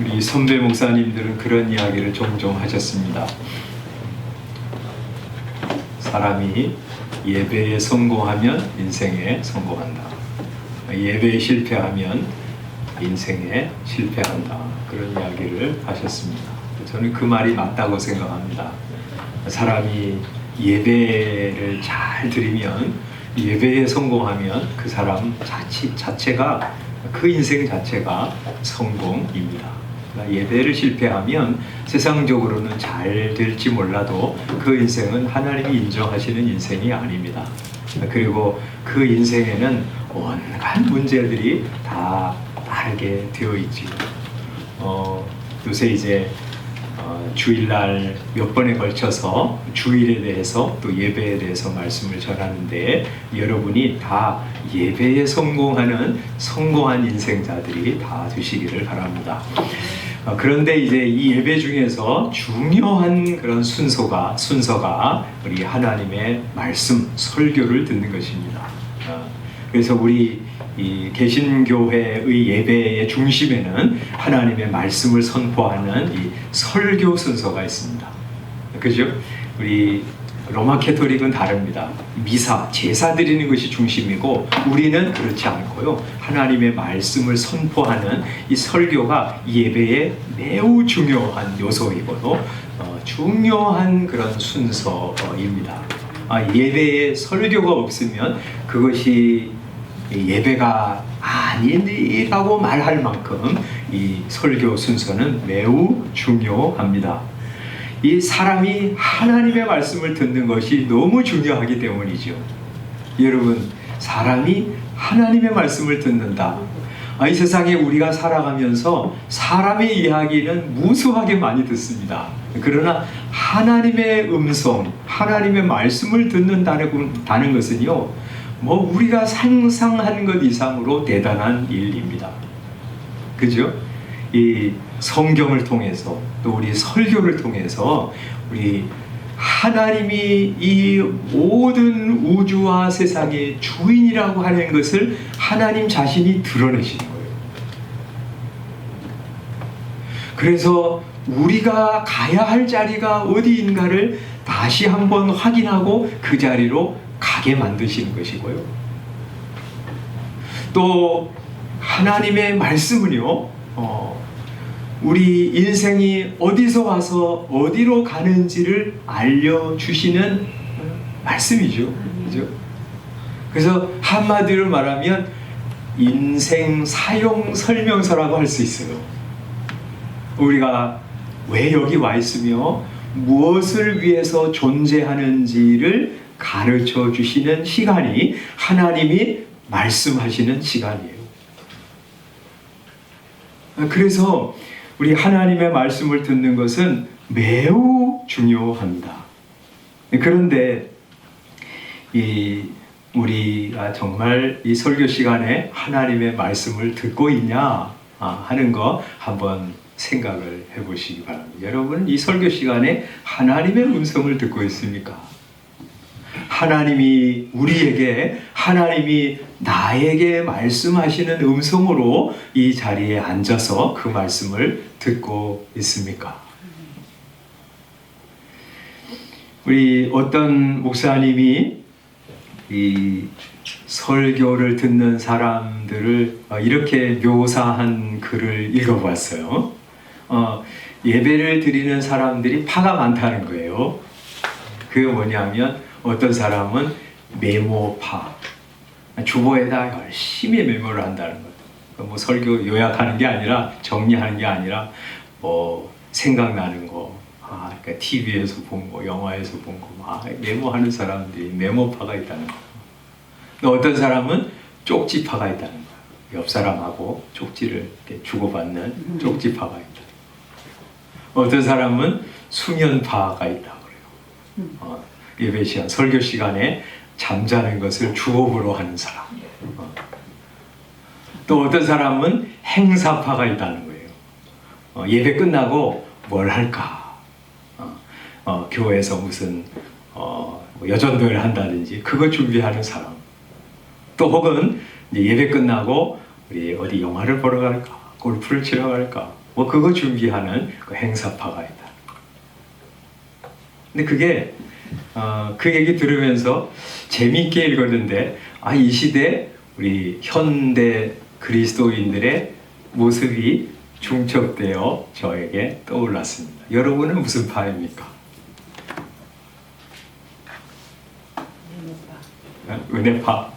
우리 선배 목사님들은 그런 이야기를 종종 하셨습니다. 사람이 예배에 성공하면 인생에 성공한다. 예배에 실패하면 인생에 실패한다. 그런 이야기를 하셨습니다. 저는 그 말이 맞다고 생각합니다. 사람이 예배를 잘 드리면, 예배에 성공하면 그 사람 자체가, 그 인생 자체가 성공입니다. 예배를 실패하면 세상적으로는 잘 될지 몰라도 그 인생은 하나님이 인정하시는 인생이 아닙니다. 그리고 그 인생에는 온갖 문제들이 다 따르게 되어 있지요. 요새 이제 주일날 몇 번에 걸쳐서 주일에 대해서 또 예배에 대해서 말씀을 전하는데, 여러분이 다 예배에 성공한 인생자들이 다 되시기를 바랍니다. 그런데 이제 이 예배 중에서 중요한 그런 순서가 우리 하나님의 말씀, 설교를 듣는 것입니다. 그래서 우리 이 개신교회의 예배의 중심에는 하나님의 말씀을 선포하는 이 설교 순서가 있습니다. 그죠? 우리 로마 캐토릭은 다릅니다. 미사, 제사 드리는 것이 중심이고, 우리는 그렇지 않고요. 하나님의 말씀을 선포하는 이 설교가 예배의 매우 중요한 요소이고 중요한 그런 순서입니다. 예배에 설교가 없으면 그것이 예배가 아니라고 말할 만큼 이 설교 순서는 매우 중요합니다. 이 사람이 하나님의 말씀을 듣는 것이 너무 중요하기 때문이죠. 여러분, 사람이 하나님의 말씀을 듣는다. 이 세상에 우리가 살아가면서 사람의 이야기는 무수하게 많이 듣습니다. 그러나 하나님의 음성, 하나님의 말씀을 듣는다는 것은요, 우리가 상상하는 것 이상으로 대단한 일입니다. 그죠? 이 성경을 통해서, 또 우리 설교를 통해서 우리 하나님이 이 모든 우주와 세상의 주인이라고 하는 것을 하나님 자신이 드러내시는 거예요. 그래서 우리가 가야 할 자리가 어디인가를 다시 한번 확인하고 그 자리로 가게 만드시는 것이고요. 또 하나님의 말씀은요, 우리 인생이 어디서 와서 어디로 가는지를 알려주시는 말씀이죠. 그죠? 그래서 한마디로 말하면 인생 사용 설명서라고 할 수 있어요. 우리가 왜 여기 와 있으며 무엇을 위해서 존재하는지를 가르쳐 주시는 시간이 하나님이 말씀하시는 시간이에요. 그래서 우리 하나님의 말씀을 듣는 것은 매우 중요합니다. 그런데 우리가 정말 이 설교 시간에 하나님의 말씀을 듣고 있냐 하는 거 한번 생각을 해보시기 바랍니다. 여러분, 이 설교 시간에 하나님의 음성을 듣고 있습니까? 하나님이 나에게 말씀하시는 음성으로 이 자리에 앉아서 그 말씀을 듣고 있습니까? 우리 어떤 목사님이 이 설교를 듣는 사람들을 이렇게 묘사한 글을 읽어봤어요. 예배를 드리는 사람들이 파가 많다는 거예요. 그게 뭐냐면, 어떤 사람은 메모파, 주보에다 열심히 메모를 한다는 거예요. 설교 요약하는 게 아니라, 정리하는 게 아니라, 생각나는 거, 그러니까 TV에서 본 거, 영화에서 본 거, 메모하는 사람들이 메모파가 있다는 거예요. 또 어떤 사람은 쪽지파가 있다는 거예요. 옆 사람하고 쪽지를 이렇게 주고받는 쪽지파가 있다. 어떤 사람은 수면파가 있다고 그래요. 예배 시간, 설교 시간에 잠자는 것을 주업으로 하는 사람. 또 어떤 사람은 행사파가 있다는 거예요. 예배 끝나고 뭘 할까? 교회에서 무슨 여전도를 한다든지 그거 준비하는 사람. 또 혹은 예배 끝나고 우리 어디 영화를 보러 갈까? 골프를 치러 갈까? 뭐 그거 준비하는 그 행사파가 있다. 근데 그게 그 얘기 들으면서 재미있게 읽었는데 이 시대 우리 현대 그리스도인들의 모습이 중첩되어 저에게 떠올랐습니다. 여러분은 무슨 파입니까? 은혜파.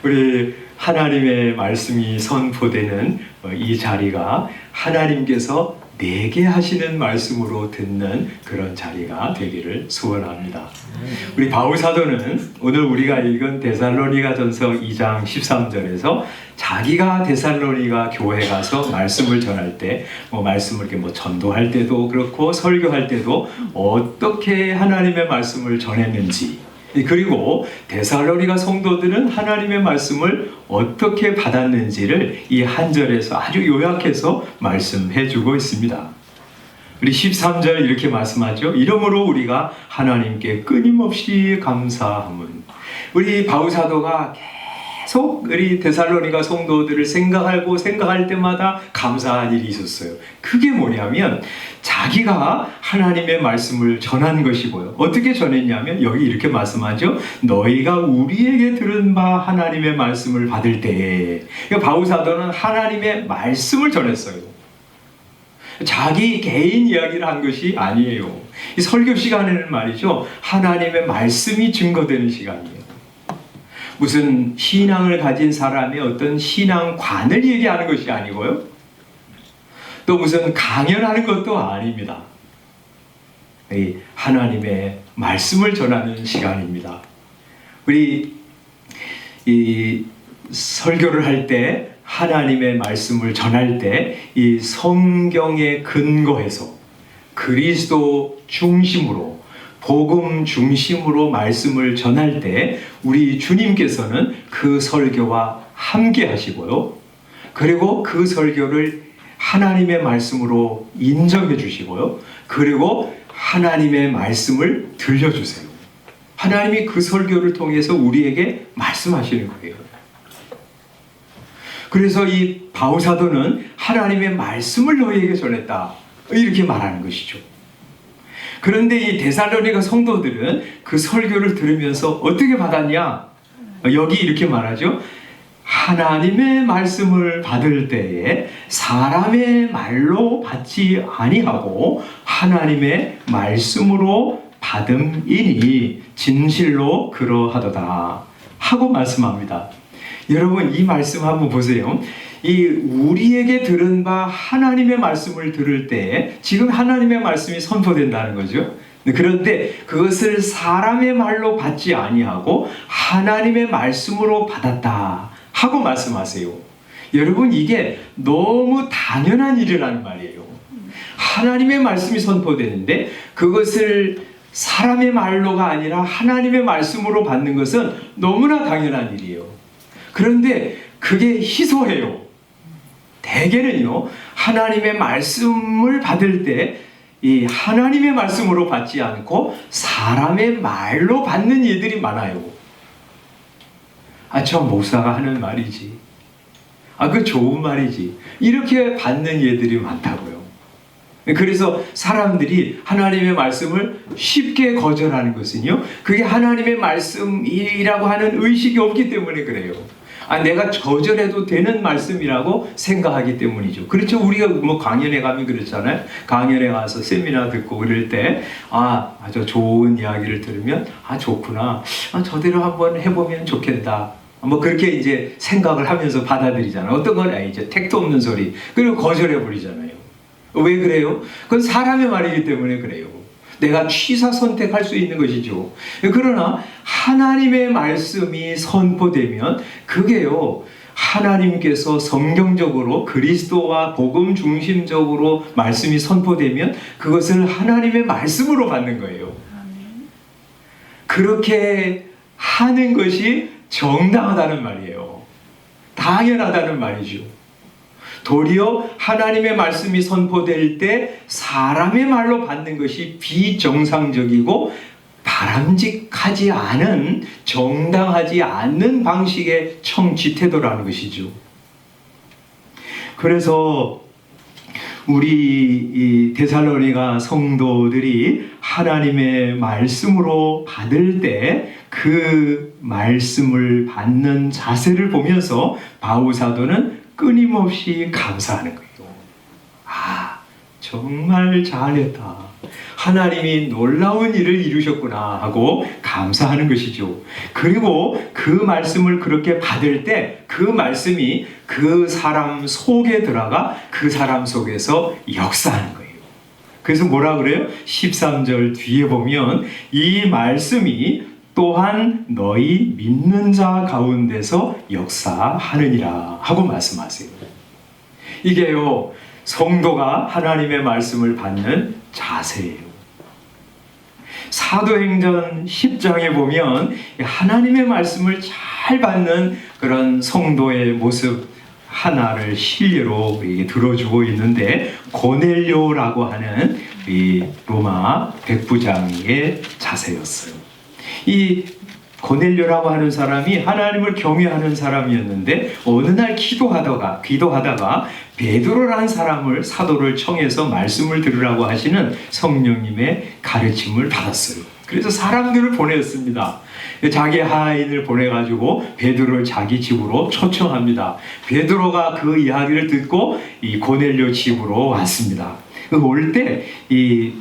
우리 하나님의 말씀이 선포되는 이 자리가 하나님께서 내게 하시는 말씀으로 듣는 그런 자리가 되기를 소원합니다. 우리 바울 사도는 오늘 우리가 읽은 데살로니가전서 2장 13절에서 자기가 데살로니가 교회 가서 말씀을 전할 때, 말씀을 이렇게 전도할 때도 그렇고 설교할 때도 어떻게 하나님의 말씀을 전했는지, 그리고 데살로니가 성도들은 하나님의 말씀을 어떻게 받았는지를 이 한 절에서 아주 요약해서 말씀해 주고 있습니다. 우리 13절 이렇게 말씀하죠. 이러므로 우리가 하나님께 끊임없이 감사함은, 우리 바울 사도가 계속 우리 데살로니가 성도들을 생각할 때마다 감사한 일이 있었어요. 그게 뭐냐면 자기가 하나님의 말씀을 전한 것이고요. 어떻게 전했냐면 여기 이렇게 말씀하죠. 너희가 우리에게 들은 바 하나님의 말씀을 받을 때에, 바울 사도는 하나님의 말씀을 전했어요. 자기 개인 이야기를 한 것이 아니에요. 이 설교 시간에는 말이죠, 하나님의 말씀이 증거되는 시간이에요. 무슨 신앙을 가진 사람의 어떤 신앙관을 얘기하는 것이 아니고요, 또 무슨 강연하는 것도 아닙니다. 이 하나님의 말씀을 전하는 시간입니다. 우리 이 설교를 할 때, 하나님의 말씀을 전할 때 이 성경에 근거해서 그리스도 중심으로, 복음 중심으로 말씀을 전할 때 우리 주님께서는 그 설교와 함께 하시고요, 그리고 그 설교를 하나님의 말씀으로 인정해 주시고요, 그리고 하나님의 말씀을 들려주세요. 하나님이 그 설교를 통해서 우리에게 말씀하시는 거예요. 그래서 이 바울 사도는 하나님의 말씀을 너희에게 전했다, 이렇게 말하는 것이죠. 그런데 이 데살로니가 성도들은 그 설교를 들으면서 어떻게 받았냐? 여기 이렇게 말하죠. 하나님의 말씀을 받을 때에 사람의 말로 받지 아니하고 하나님의 말씀으로 받음이니 진실로 그러하도다 하고 말씀합니다. 여러분, 이 말씀 한번 보세요. 이 우리에게 들은 바 하나님의 말씀을 들을 때 지금 하나님의 말씀이 선포된다는 거죠. 그런데 그것을 사람의 말로 받지 아니하고 하나님의 말씀으로 받았다 하고 말씀하세요. 여러분, 이게 너무 당연한 일이라는 말이에요. 하나님의 말씀이 선포되는데 그것을 사람의 말로가 아니라 하나님의 말씀으로 받는 것은 너무나 당연한 일이에요. 그런데 그게 희소해요. 대개는요, 하나님의 말씀을 받을 때 이 하나님의 말씀으로 받지 않고 사람의 말로 받는 일들이 많아요. 저 목사가 하는 말이지, 그 좋은 말이지, 이렇게 받는 예들이 많다고요. 그래서 사람들이 하나님의 말씀을 쉽게 거절하는 것은요, 그게 하나님의 말씀이라고 하는 의식이 없기 때문에 그래요. 내가 거절해도 되는 말씀이라고 생각하기 때문이죠. 그렇죠. 우리가 강연에 가면 그렇잖아요. 강연에 가서 세미나 듣고 그럴 때, 아주 좋은 이야기를 들으면, 좋구나, 저대로 한번 해보면 좋겠다, 그렇게 이제 생각을 하면서 받아들이잖아요. 어떤 건 이제 택도 없는 소리, 그리고 거절해버리잖아요. 왜 그래요? 그건 사람의 말이기 때문에 그래요. 내가 취사 선택할 수 있는 것이죠. 그러나 하나님의 말씀이 선포되면 그게요, 하나님께서 성경적으로 그리스도와 복음 중심적으로 말씀이 선포되면 그것을 하나님의 말씀으로 받는 거예요. 그렇게 하는 것이 정당하다는 말이에요. 당연하다는 말이죠. 도리어 하나님의 말씀이 선포될 때 사람의 말로 받는 것이 비정상적이고 바람직하지 않은, 정당하지 않는 방식의 청지 태도라는 것이죠. 그래서 우리 이 데살로니가 성도들이 하나님의 말씀으로 받을 때 그 말씀을 받는 자세를 보면서 바울 사도는 끊임없이 감사하는 거예요. 아, 정말 잘했다. 하나님이 놀라운 일을 이루셨구나 하고 감사하는 것이죠. 그리고 그 말씀을 그렇게 받을 때 그 말씀이 그 사람 속에 들어가 그 사람 속에서 역사하는 거예요. 그래서 뭐라 그래요? 13절 뒤에 보면 이 말씀이 또한 너희 믿는 자 가운데서 역사하느니라 하고 말씀하세요. 이게요, 성도가 하나님의 말씀을 받는 자세예요. 사도행전 10장에 보면 하나님의 말씀을 잘 받는 그런 성도의 모습 하나를 실례로 들어주고 있는데, 고넬료라고 하는 이 로마 백부장의 자세였어요. 이 고넬료라고 하는 사람이 하나님을 경외하는 사람이었는데, 어느 날 기도하다가 베드로라는 사람을, 사도를 청해서 말씀을 들으라고 하시는 성령님의 가르침을 받았어요. 그래서 사람들을 보냈습니다. 자기 하인을 보내가지고 베드로를 자기 집으로 초청합니다. 베드로가 그 이야기를 듣고 이 고넬료 집으로 왔습니다. 올 때 이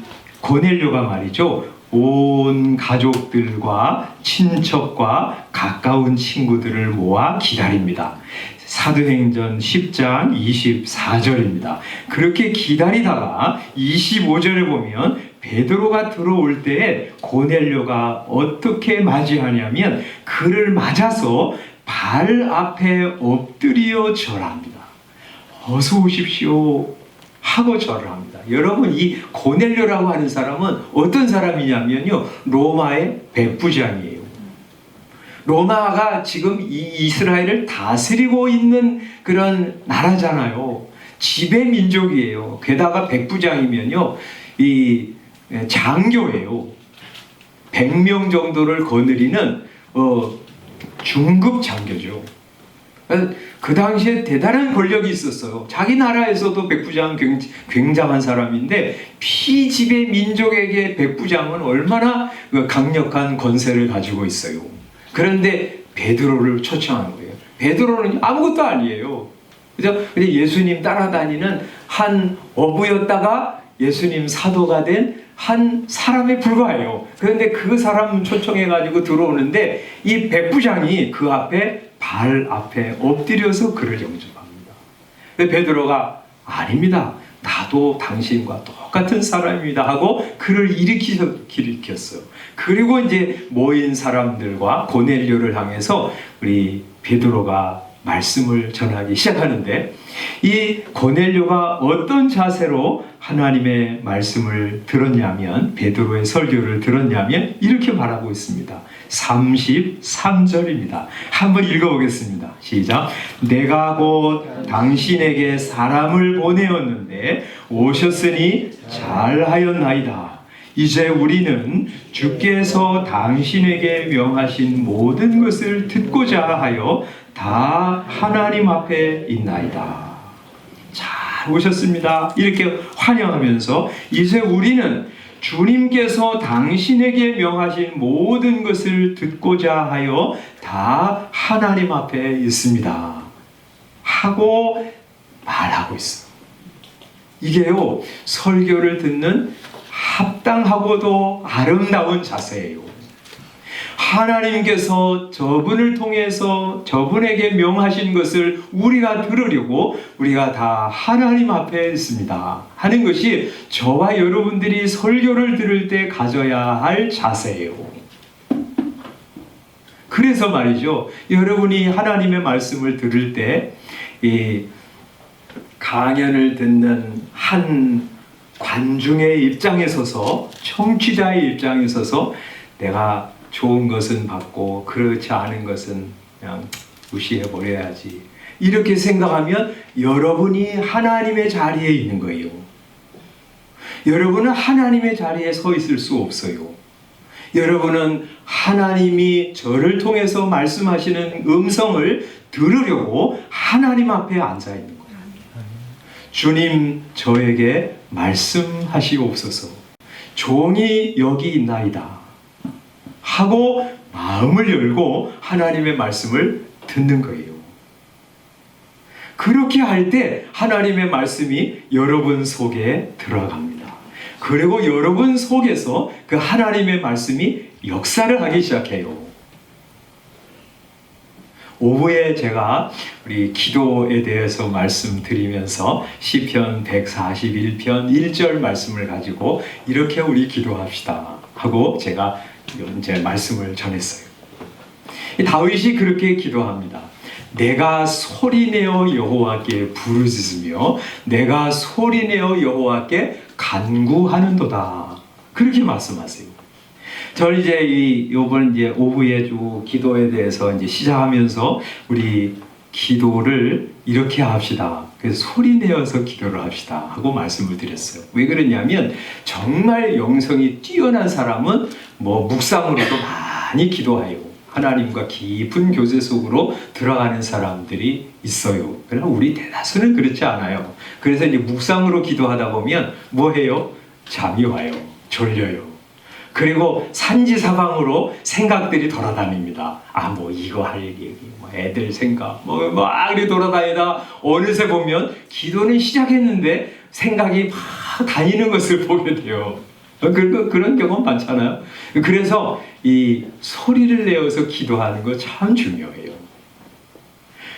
고넬료가 말이죠, 온 가족들과 친척과 가까운 친구들을 모아 기다립니다. 사도행전 10장 24절입니다. 그렇게 기다리다가 25절에 보면 베드로가 들어올 때에 고넬료가 어떻게 맞이하냐면 그를 맞아서 발 앞에 엎드려 절합니다. 어서 오십시오 하고 절을 합니다. 여러분, 이 고넬료라고 하는 사람은 어떤 사람이냐면요, 로마의 백부장이에요. 로마가 지금 이 이스라엘을 다스리고 있는 그런 나라잖아요. 지배 민족이에요. 게다가 백부장이면요, 이 장교예요. 100명 정도를 거느리는 중급 장교죠. 그 당시에 대단한 권력이 있었어요. 자기 나라에서도 백부장은 굉장한 사람인데, 피지배 민족에게 백부장은 얼마나 강력한 권세를 가지고 있어요. 그런데 베드로를 초청한 거예요. 베드로는 아무것도 아니에요. 그죠? 근데 예수님 따라다니는 한 어부였다가 예수님 사도가 된 한 사람에 불과해요. 그런데 그 사람 초청해가지고 들어오는데 이 백부장이 그 앞에, 발 앞에 엎드려서 그를 영접합니다. 베드로가 아닙니다. 나도 당신과 똑같은 사람입니다 하고 그를 일으켰어요. 그리고 이제 모인 사람들과 고넬료를 향해서 우리 베드로가 말씀을 전하기 시작하는데, 이 고넬료가 어떤 자세로 하나님의 말씀을 들었냐면, 베드로의 설교를 들었냐면 이렇게 말하고 있습니다. 33절입니다. 한번 읽어보겠습니다. 시작. 내가 곧 당신에게 사람을 보내었는데 오셨으니 잘하였나이다. 이제 우리는 주께서 당신에게 명하신 모든 것을 듣고자 하여 다 하나님 앞에 있나이다. 잘 오셨습니다. 이렇게 환영하면서 이제 우리는 주님께서 당신에게 명하신 모든 것을 듣고자 하여 다 하나님 앞에 있습니다 하고 말하고 있어요. 이게요, 설교를 듣는 합당하고도 아름다운 자세예요. 하나님께서 저분을 통해서 저분에게 명하신 것을 우리가 들으려고 우리가 다 하나님 앞에 있습니다 하는 것이 저와 여러분들이 설교를 들을 때 가져야 할 자세예요. 그래서 말이죠, 여러분이 하나님의 말씀을 들을 때 이 강연을 듣는 한 관중의 입장에 서서, 청취자의 입장에 서서 내가 좋은 것은 받고 그렇지 않은 것은 그냥 무시해버려야지, 이렇게 생각하면 여러분이 하나님의 자리에 있는 거예요. 여러분은 하나님의 자리에 서 있을 수 없어요. 여러분은 하나님이 저를 통해서 말씀하시는 음성을 들으려고 하나님 앞에 앉아 있는 거예요. 주님, 저에게 말씀하시옵소서. 종이 여기 있나이다 하고 마음을 열고 하나님의 말씀을 듣는 거예요. 그렇게 할 때 하나님의 말씀이 여러분 속에 들어갑니다. 그리고 여러분 속에서 그 하나님의 말씀이 역사를 하기 시작해요. 오후에 제가 우리 기도에 대해서 말씀드리면서 시편 141편 1절 말씀을 가지고 이렇게 우리 기도합시다 하고 제가 이제 말씀을 전했어요. 다윗이 그렇게 기도합니다. 내가 소리내어 여호와께 부르짖으며 내가 소리내어 여호와께 간구하는도다. 그렇게 말씀하세요. 저는 이제 이번 이제 오후에 쭉 기도에 대해서 이제 시작하면서 우리 기도를 이렇게 합시다. 그래서 소리 내어서 기도를 합시다 하고 말씀을 드렸어요. 왜 그러냐면 정말 영성이 뛰어난 사람은 뭐 묵상으로도 많이 기도해요. 하나님과 깊은 교제 속으로 들어가는 사람들이 있어요. 그러나 우리 대다수는 그렇지 않아요. 그래서 이제 묵상으로 기도하다 보면 뭐 해요? 잠이 와요. 졸려요. 그리고 산지사방으로 생각들이 돌아다닙니다. 뭐 이거 할 얘기, 뭐 애들 생각, 이렇게 돌아다니다 어느새 보면 기도는 시작했는데 생각이 막 다니는 것을 보게 돼요. 그런 경험 많잖아요. 그래서 이 소리를 내어서 기도하는 거 참 중요해요.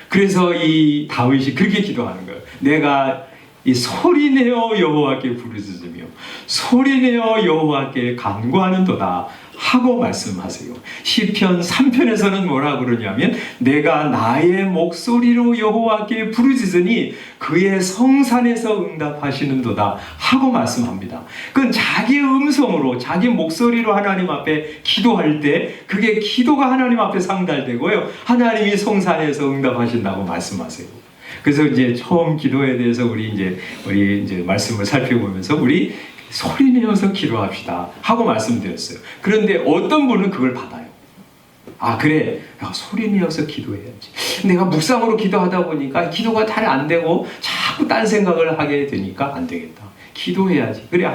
그래서 이 다윗이 그렇게 기도하는 거예요. 내가 이 소리내어 여호와께 부르짖으며 소리내어 여호와께 간구하는도다 하고 말씀하세요. 시편 3편에서는 뭐라 그러냐면 내가 나의 목소리로 여호와께 부르짖으니 그의 성산에서 응답하시는도다 하고 말씀합니다. 그건 자기 음성으로 자기 목소리로 하나님 앞에 기도할 때 그게 기도가 하나님 앞에 상달되고요. 하나님이 성산에서 응답하신다고 말씀하세요. 그래서 이제 처음 기도에 대해서 우리 이제 말씀을 살펴보면서 우리 소리 내어서 기도합시다 하고 말씀드렸어요. 그런데 어떤 분은 그걸 받아요. 그래, 소리 내어서 기도해야지. 내가 묵상으로 기도하다 보니까 기도가 잘 안 되고 자꾸 딴 생각을 하게 되니까 안 되겠다. 기도해야지. 그래,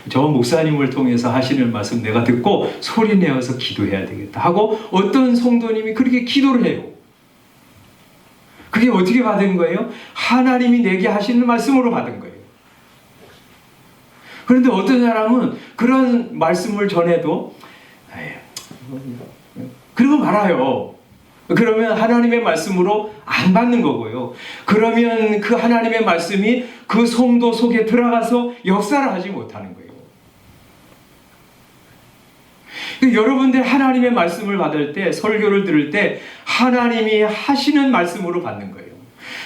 저 목사님을 통해서 하시는 말씀 내가 듣고 소리 내어서 기도해야 되겠다 하고 어떤 성도님이 그렇게 기도를 해요. 그게 어떻게 받은 거예요? 하나님이 내게 하시는 말씀으로 받은 거예요. 그런데 어떤 사람은 그런 말씀을 전해도 그러고 말아요. 그러면 하나님의 말씀으로 안 받는 거고요. 그러면 그 하나님의 말씀이 그 성도 속에 들어가서 역사를 하지 못하는 거예요. 여러분들 하나님의 말씀을 받을 때, 설교를 들을 때 하나님이 하시는 말씀으로 받는 거예요.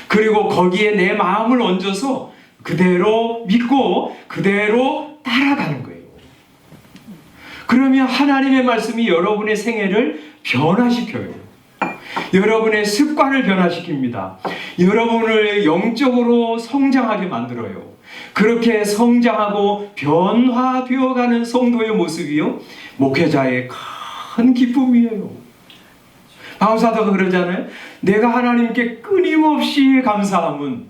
그리고 거기에 내 마음을 얹어서 그대로 믿고 그대로 따라가는 거예요. 그러면 하나님의 말씀이 여러분의 생애를 변화시켜요. 여러분의 습관을 변화시킵니다. 여러분을 영적으로 성장하게 만들어요. 그렇게 성장하고 변화되어가는 성도의 모습이요, 목회자의 큰 기쁨이에요. 바울사도가 그러잖아요. 내가 하나님께 끊임없이 감사함은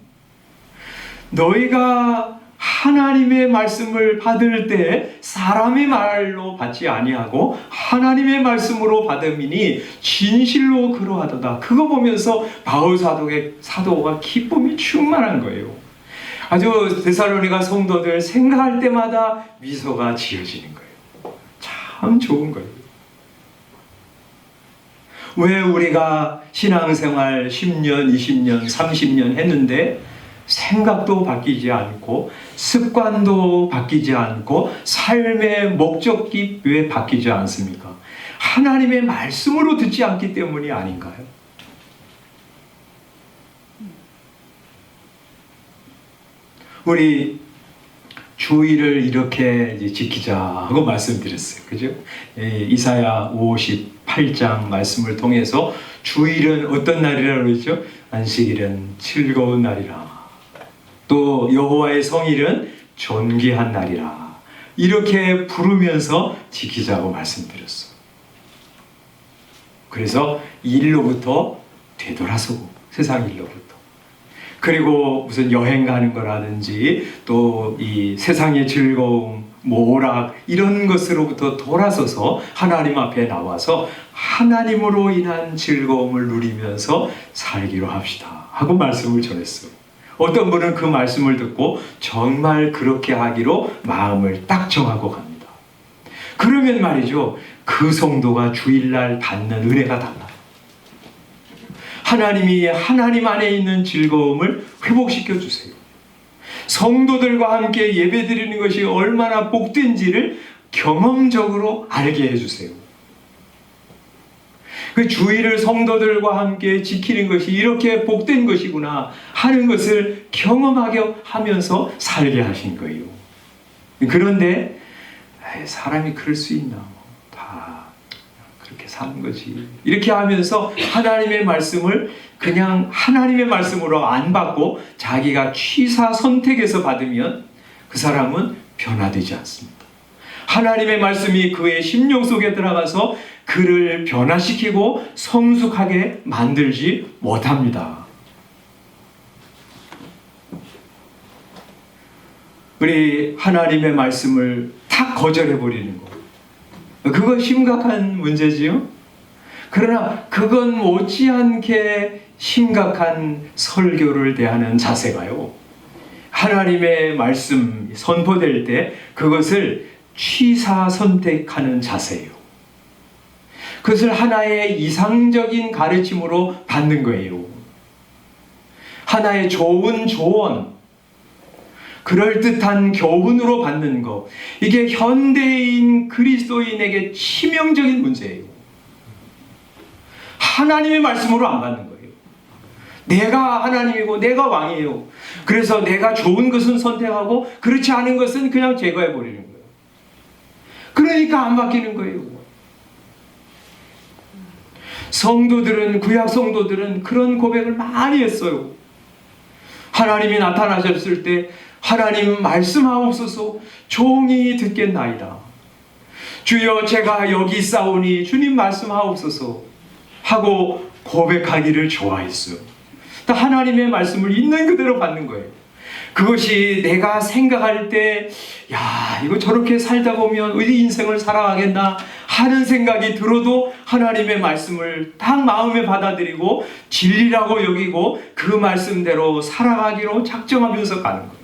너희가 하나님의 말씀을 받을 때 사람의 말로 받지 아니하고 하나님의 말씀으로 받음이니 진실로 그러하도다. 그거 보면서 바울사도의 사도가 기쁨이 충만한 거예요. 아주 데살로니가 성도들 생각할 때마다 미소가 지어지는 거예요. 참 좋은 거예요. 왜 우리가 신앙생활 10년, 20년, 30년 했는데 생각도 바뀌지 않고 습관도 바뀌지 않고 삶의 목적이 왜 바뀌지 않습니까? 하나님의 말씀으로 듣지 않기 때문이 아닌가요? 우리 주의를 이렇게 지키자 하고 말씀드렸어요. 그죠? 이사야 58장 말씀을 통해서 주일은 어떤 날이라고 그러죠? 안식일은 즐거운 날이라. 또 여호와의 성일은 존귀한 날이라. 이렇게 부르면서 지키자고 말씀드렸어. 그래서 일로부터 되돌아서고, 세상 일로부터. 그리고 무슨 여행 가는 거라든지 또 이 세상의 즐거움, 오락 이런 것으로부터 돌아서서 하나님 앞에 나와서 하나님으로 인한 즐거움을 누리면서 살기로 합시다 하고 말씀을 전했어요. 어떤 분은 그 말씀을 듣고 정말 그렇게 하기로 마음을 딱 정하고 갑니다. 그러면 말이죠, 그 성도가 주일날 받는 은혜가 달라요. 하나님이 하나님 안에 있는 즐거움을 회복시켜 주세요. 성도들과 함께 예배드리는 것이 얼마나 복된지를 경험적으로 알게 해주세요. 그 주일을 성도들과 함께 지키는 것이 이렇게 복된 것이구나 하는 것을 경험하게 하면서 살게 하신 거예요. 그런데 사람이 그럴 수 있나? 다 그렇게 사는 거지. 이렇게 하면서 하나님의 말씀을 그냥 하나님의 말씀으로 안 받고 자기가 취사 선택해서 받으면 그 사람은 변화되지 않습니다. 하나님의 말씀이 그의 심령 속에 들어가서 그를 변화시키고 성숙하게 만들지 못합니다. 우리 하나님의 말씀을 탁 거절해버리는 거, 그거 심각한 문제지요. 그러나 그건 못지않게 심각한 설교를 대하는 자세가요, 하나님의 말씀 선포될 때 그것을 취사 선택하는 자세예요. 그것을 하나의 이상적인 가르침으로 받는 거예요. 하나의 좋은 조언, 그럴듯한 교훈으로 받는 것, 이게 현대인 그리스도인에게 치명적인 문제예요. 하나님의 말씀으로 안 받는 거예요. 내가 하나님이고 내가 왕이에요. 그래서 내가 좋은 것은 선택하고 그렇지 않은 것은 그냥 제거해 버리는 거예요. 그러니까 안 바뀌는 거예요. 성도들은, 구약 성도들은 그런 고백을 많이 했어요. 하나님이 나타나셨을 때 하나님 말씀하옵소서, 종이 듣겠나이다. 주여 제가 여기 있사오니 주님 말씀하옵소서 하고 고백하기를 좋아했어요. 하나님의 말씀을 있는 그대로 받는 거예요. 그것이 내가 생각할 때, 야, 이거 저렇게 살다 보면 우리 인생을 살아가겠나 하는 생각이 들어도 하나님의 말씀을 딱 마음에 받아들이고 진리라고 여기고 그 말씀대로 살아가기로 작정하면서 가는 거예요.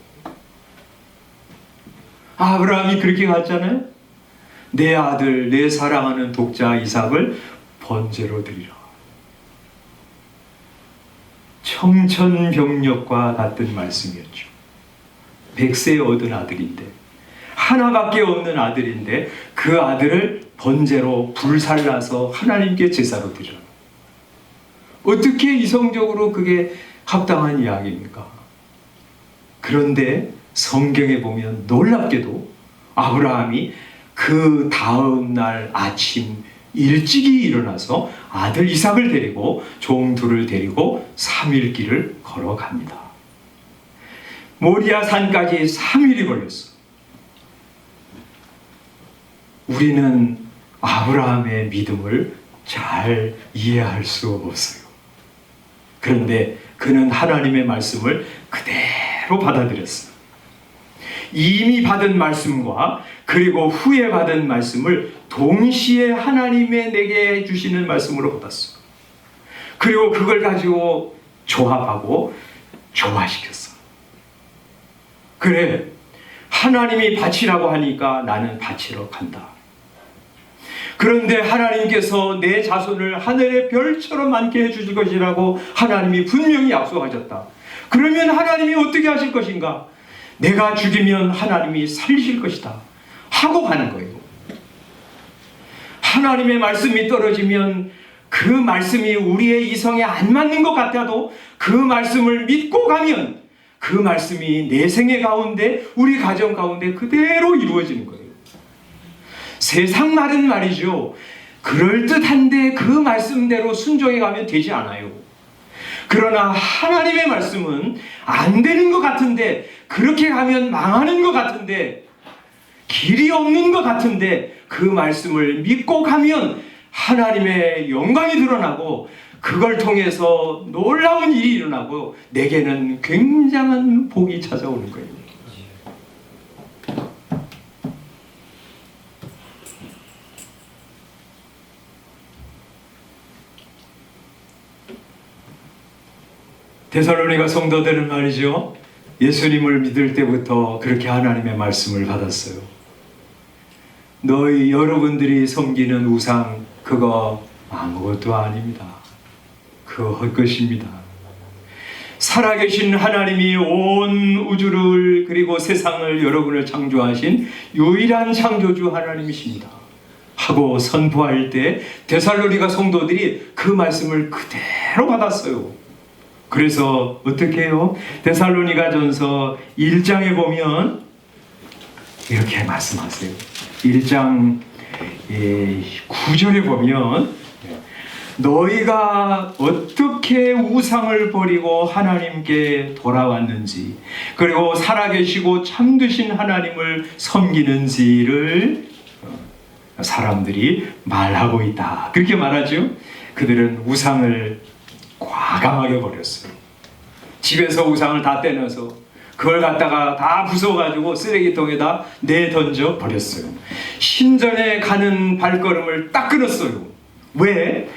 아브라함이 그렇게 갔잖아요. 내 아들, 내 사랑하는 독자 이삭을 번제로 드리라. 청천벽력과 같은 말씀이었죠. 100세 얻은 아들인데, 하나밖에 없는 아들인데 그 아들을 번제로 불살라서 하나님께 제사로 드려라. 어떻게 이성적으로 그게 합당한 이야기입니까? 그런데 성경에 보면 놀랍게도 아브라함이 그 다음 날 아침 일찍이 일어나서 아들 이삭을 데리고 종 둘을 데리고 3일 길을 걸어갑니다. 모리아 산까지 3일이 걸렸어. 우리는 아브라함의 믿음을 잘 이해할 수 없어요. 그런데 그는 하나님의 말씀을 그대로 받아들였어요. 이미 받은 말씀과 그리고 후에 받은 말씀을 동시에 하나님의 내게 주시는 말씀으로 받았어. 그리고 그걸 가지고 조합하고 조화시켰어. 그래, 하나님이 바치라고 하니까 나는 바치러 간다. 그런데 하나님께서 내 자손을 하늘의 별처럼 많게 해주실 것이라고 하나님이 분명히 약속하셨다. 그러면 하나님이 어떻게 하실 것인가? 내가 죽이면 하나님이 살리실 것이다 하고 가는 거예요. 하나님의 말씀이 떨어지면 그 말씀이 우리의 이성에 안 맞는 것 같아도 그 말씀을 믿고 가면 그 말씀이 내 생애 가운데, 우리 가정 가운데 그대로 이루어지는 거예요. 세상 말은 말이죠, 그럴듯한데 그 말씀대로 순종해 가면 되지 않아요. 그러나 하나님의 말씀은 안 되는 것 같은데, 그렇게 가면 망하는 것 같은데, 길이 없는 것 같은데 그 말씀을 믿고 가면 하나님의 영광이 드러나고 그걸 통해서 놀라운 일이 일어나고 내게는 굉장한 복이 찾아오는 거예요. 데살로니가 성도들은 말이죠, 예수님을 믿을 때부터 그렇게 하나님의 말씀을 받았어요. 너희 여러분들이 섬기는 우상 그거 아무것도 아닙니다. 그거 헛것입니다. 살아계신 하나님이 온 우주를 그리고 세상을 여러분을 창조하신 유일한 창조주 하나님이십니다 하고 선포할 때 데살로니가 성도들이 그 말씀을 그대로 받았어요. 그래서 어떻게 해요? 데살로니가전서 1장에 보면 이렇게 말씀하세요. 1장 9절에 보면 너희가 어떻게 우상을 버리고 하나님께 돌아왔는지 그리고 살아계시고 참되신 하나님을 섬기는지를 사람들이 말하고 있다. 그렇게 말하죠. 그들은 우상을 과감하게 버렸어요. 집에서 우상을 다 떼내서 그걸 갖다가 다 부숴가지고 쓰레기통에다 내던져 버렸어요. 신전에 가는 발걸음을 딱 끊었어요. 왜?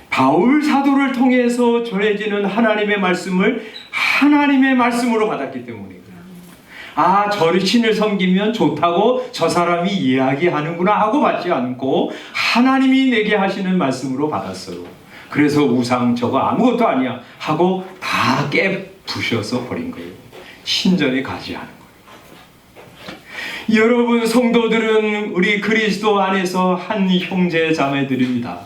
바울 사도를 통해서 전해지는 하나님의 말씀을 하나님의 말씀으로 받았기 때문이에요. 아, 저리 신을 섬기면 좋다고 저 사람이 이야기하는구나 하고 받지 않고 하나님이 내게 하시는 말씀으로 받았어요. 그래서 우상 저거 아무것도 아니야 하고 다 깨부셔서 버린 거예요. 신전에 가지 않은 거예요. 여러분 성도들은 우리 그리스도 안에서 한 형제 자매들입니다.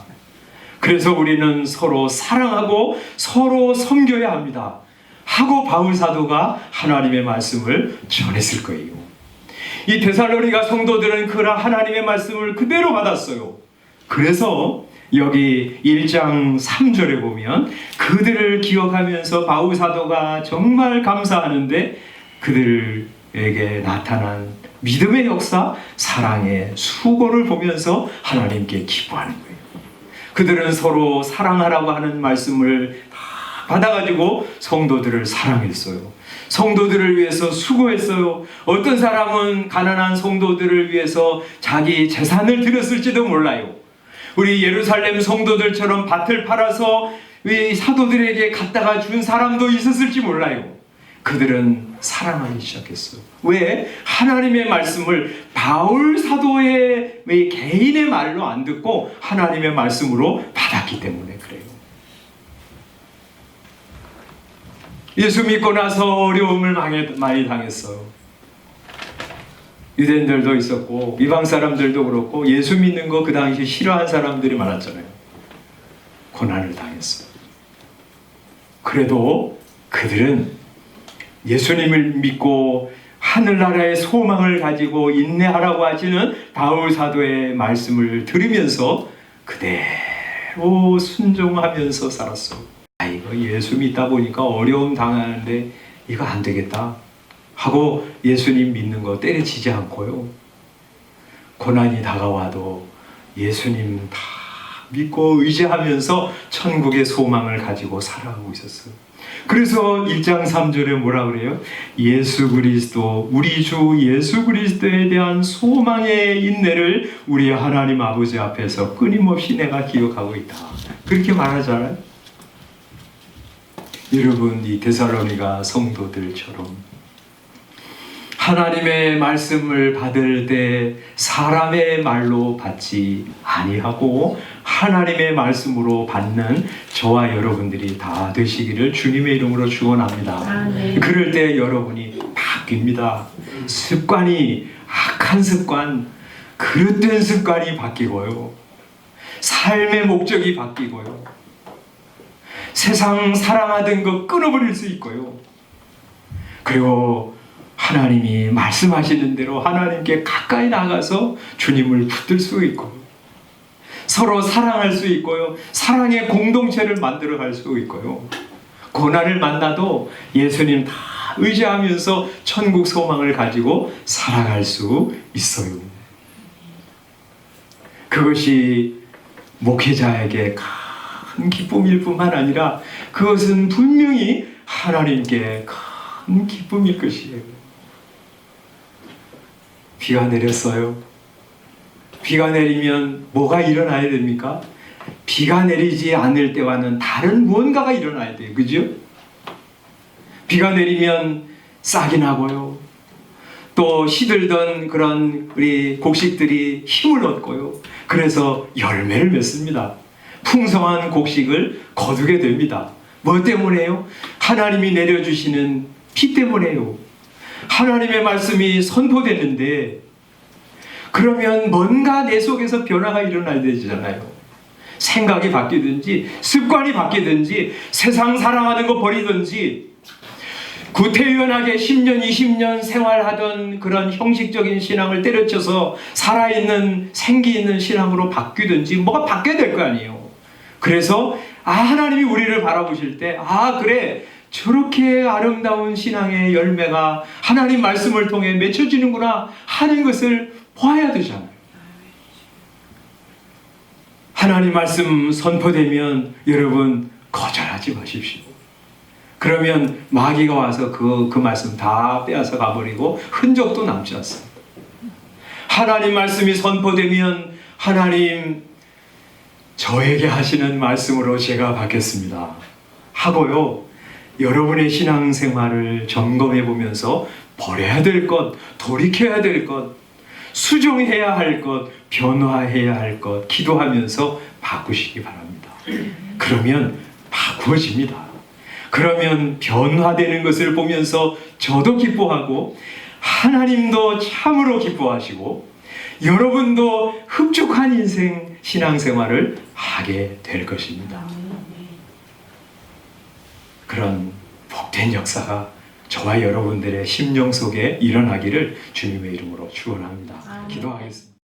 그래서 우리는 서로 사랑하고 서로 섬겨야 합니다 하고 바울 사도가 하나님의 말씀을 전했을 거예요. 이 데살로니가 성도들은 그러나 하나님의 말씀을 그대로 받았어요. 그래서 여기 1장 3절에 보면 그들을 기억하면서 바울 사도가 정말 감사하는데 그들에게 나타난 믿음의 역사, 사랑의 수고를 보면서 하나님께 기뻐하는 거예요. 그들은 서로 사랑하라고 하는 말씀을 다 받아가지고 성도들을 사랑했어요. 성도들을 위해서 수고했어요. 어떤 사람은 가난한 성도들을 위해서 자기 재산을 드렸을지도 몰라요. 우리 예루살렘 성도들처럼 밭을 팔아서 이 사도들에게 갖다가 준 사람도 있었을지 몰라요. 그들은 사랑하기 시작했어요. 왜? 하나님의 말씀을 바울 사도의 개인의 말로 안 듣고 하나님의 말씀으로 받았기 때문에 그래요. 예수 믿고 나서 어려움을 많이 당했어요. 유대인들도 있었고 이방 사람들도 그렇고 예수 믿는 거 그 당시 싫어한 사람들이 많았잖아요. 고난을 당했어요. 그래도 그들은 예수님을 믿고 하늘나라의 소망을 가지고 인내하라고 하시는 바울 사도의 말씀을 들으면서 그대로 순종하면서 살았어요. 이거 예수 믿다 보니까 어려움 당하는데 이거 안 되겠다 하고 예수님 믿는 거 때려치지 않고요. 고난이 다가와도 예수님 다 믿고 의지하면서 천국의 소망을 가지고 살아가고 있었어요. 그래서 1장 3절에 뭐라 그래요? 예수 그리스도, 우리 주 예수 그리스도에 대한 소망의 인내를 우리 하나님 아버지 앞에서 끊임없이 내가 기억하고 있다. 그렇게 말하잖아요. 여러분, 이 데살로니가 성도들처럼 하나님의 말씀을 받을 때 사람의 말로 받지 아니하고 하나님의 말씀으로 받는 저와 여러분들이 다 되시기를 주님의 이름으로 축원합니다. 네. 그럴 때 여러분이 바뀝니다. 습관이 악한 습관, 그릇된 습관이 바뀌고요. 삶의 목적이 바뀌고요. 세상 사랑하던 거 끊어버릴 수 있고요. 그리고 하나님이 말씀하시는 대로 하나님께 가까이 나가서 주님을 붙들 수 있고 서로 사랑할 수 있고요. 사랑의 공동체를 만들어갈 수 있고요. 고난을 만나도 예수님 다 의지하면서 천국 소망을 가지고 살아갈 수 있어요. 그것이 목회자에게 큰 기쁨일 뿐만 아니라 그것은 분명히 하나님께 큰 기쁨일 것이에요. 비가 내렸어요. 비가 내리면 뭐가 일어나야 됩니까? 비가 내리지 않을 때와는 다른 무언가가 일어나야 돼요. 그죠? 비가 내리면 싹이 나고요. 또 시들던 그런 우리 곡식들이 힘을 얻고요. 그래서 열매를 맺습니다. 풍성한 곡식을 거두게 됩니다. 뭐 때문에요? 하나님이 내려주시는 비 때문에요. 하나님의 말씀이 선포됐는데 그러면 뭔가 내 속에서 변화가 일어나야 되잖아요. 생각이 바뀌든지 습관이 바뀌든지 세상 사랑하는 거 버리든지 구태의연하게 10년 20년 생활하던 그런 형식적인 신앙을 때려쳐서 살아있는 생기 있는 신앙으로 바뀌든지 뭐가 바뀌어야 될 거 아니에요. 그래서 하나님이 우리를 바라보실 때 그래 저렇게 아름다운 신앙의 열매가 하나님 말씀을 통해 맺혀지는구나 하는 것을 보아야 되잖아요. 하나님 말씀 선포되면 여러분 거절하지 마십시오. 그러면 마귀가 와서 그 말씀 다 빼앗아 가버리고 흔적도 남지 않습니다. 하나님 말씀이 선포되면 하나님 저에게 하시는 말씀으로 제가 받겠습니다 하고요. 여러분의 신앙생활을 점검해 보면서 버려야 될 것, 돌이켜야 될 것, 수정해야 할 것, 변화해야 할 것 기도하면서 바꾸시기 바랍니다. 그러면 바꾸어집니다. 그러면 변화되는 것을 보면서 저도 기뻐하고 하나님도 참으로 기뻐하시고 여러분도 흡족한 인생 신앙생활을 하게 될 것입니다. 그런 복된 역사가 저와 여러분들의 심령 속에 일어나기를 주님의 이름으로 축원합니다. 기도하겠습니다.